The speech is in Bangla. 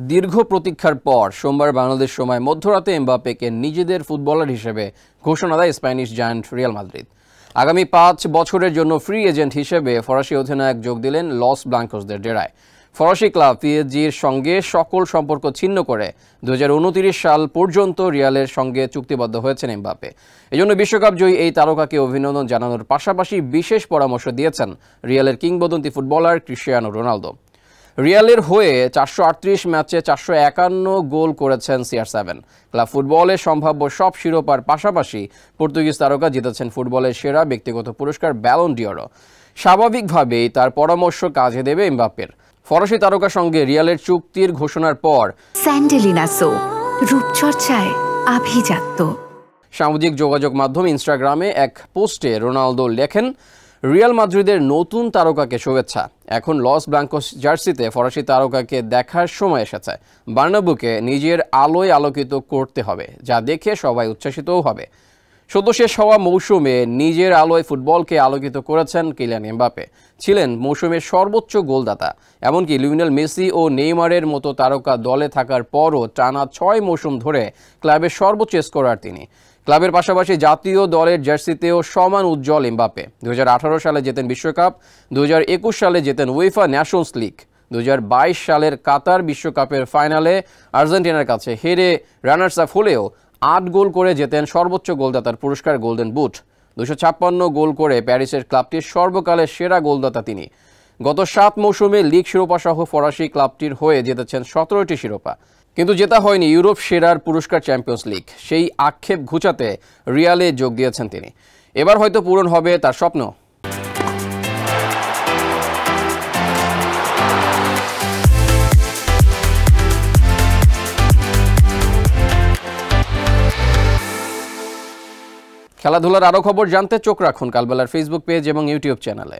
দীর্ঘ প্রতীক্ষার পর সোমবার বাংলাদেশ সময় মধ্যরাতে এমবাপ্পেকে নিজেদের ফুটবলার হিসেবে ঘোষণা দেয় স্প্যানিশ জায়ান্ট রিয়াল মাদ্রিদ। আগামী ৫ বছরের জন্য ফ্রি এজেন্ট হিসেবে ফরাসি অধিনায়ক যোগ দিলেন লস ব্লাঙ্কোসদের ডেরায়। ফরাসি ক্লাব পিএসজির সঙ্গে সকল সম্পর্ক ছিন্ন করে ২০২৯ সাল পর্যন্ত রিয়ালের সঙ্গে চুক্তিবদ্ধ হয়েছেন এমবাপ্পে। এজন্য বিশ্বকাপ জয়ী এই তারকাকে অভিনন্দন জানানোর পাশাপাশি বিশেষ পরামর্শ দিয়েছেন রিয়ালের কিংবদন্তি ফুটবলার ক্রিস্টিয়ানো রোনালদো। রিয়ালের হয়ে ৪৩৮ ম্যাচে ৪৫১ গোল করেছেন CR7। ক্লাব ফুটবলের সম্ভাব্য সব শিরোপার পাশাপাশি পর্তুগিজ তারকা জিতেছেন ফুটবলের সেরা ব্যক্তিগত পুরস্কার ব্যালন ডি'অরও। স্বাভাবিকভাবেই তার পরামর্শ কাজে দেবে এমবাপ্পের। ফরাসি তারকার সঙ্গে রিয়ালের চুক্তির ঘোষণার পর স্যান্ডেলিনা সো রূপচর্চায় আভিজাত্য। সামাজিক যোগাযোগ মাধ্যম ইনস্টাগ্রামে এক পোস্টে রোনালদো লেখেন, রিয়াল মাদ্রিদের নতুন তারকাকে শুভেচ্ছা। এখন লস ব্লাঙ্কোস জার্সিতে ফরাসি তারকাকে দেখার সময় এসেছে। বার্নাব্যুকে নিজের আলোয় আলোকিত করতে হবে, যা দেখে সবাই উচ্ছ্বাসিতও হবে। সদ্য শেষ হওয়া মৌসুমে নিজের আলোয় ফুটবলকে আলোকিত করেছেন কিলিয়ান এমবাপ্পে। ছিলেন মৌসুমের সর্বোচ্চ গোলদাতা। এমনকি লিওনেল মেসি ও নেইমারের মতো তারকা দলে থাকার পরও টানা ৬ মৌসুম ধরে ক্লাবের সর্বোচ্চ স্কোরার তিনি। ক্লাবের পাশাপাশি জাতীয় দলের জার্সিতেও সমান উজ্জ্বল এমবাপ্পে। ২০১৮ সালে জেতেন বিশ্বকাপ, ২০২১ সালে জেতেন উয়েফা ন্যাশনস লিগ, ২০২২ সালের কাতার বিশ্বকাপের ফাইনালে আর্জেন্টিনার কাছে হেরে রানার্স আপ হলেও ৮ গোল করে জেতেন সর্বোচ্চ গোলদাতার পুরস্কার গোল্ডেন বুট। ২৫৬ গোল করে প্যারিসের ক্লাবটির সর্বকালের সেরা গোলদাতা তিনি। গত ৭ মৌসুমে লিগ শিরোপা সহ ফরাসি ক্লাবটির হয়ে জিতেছেন ১৭টি শিরোপা, কিন্তু জেতা হয়নি ইউরোপ সেরার পুরস্কার চ্যাম্পিয়ন্স লিগ। সেই আক্ষেপ ঘুচাতে রিয়ালে যোগ দিয়েছেন তিনি। এবার হয়তো পূরণ হবে তার স্বপ্ন। খেলাধুলার আরও খবর জানতে চোখ রাখুন কালবেলার ফেসবুক পেজ এবং ইউটিউব চ্যানেলে।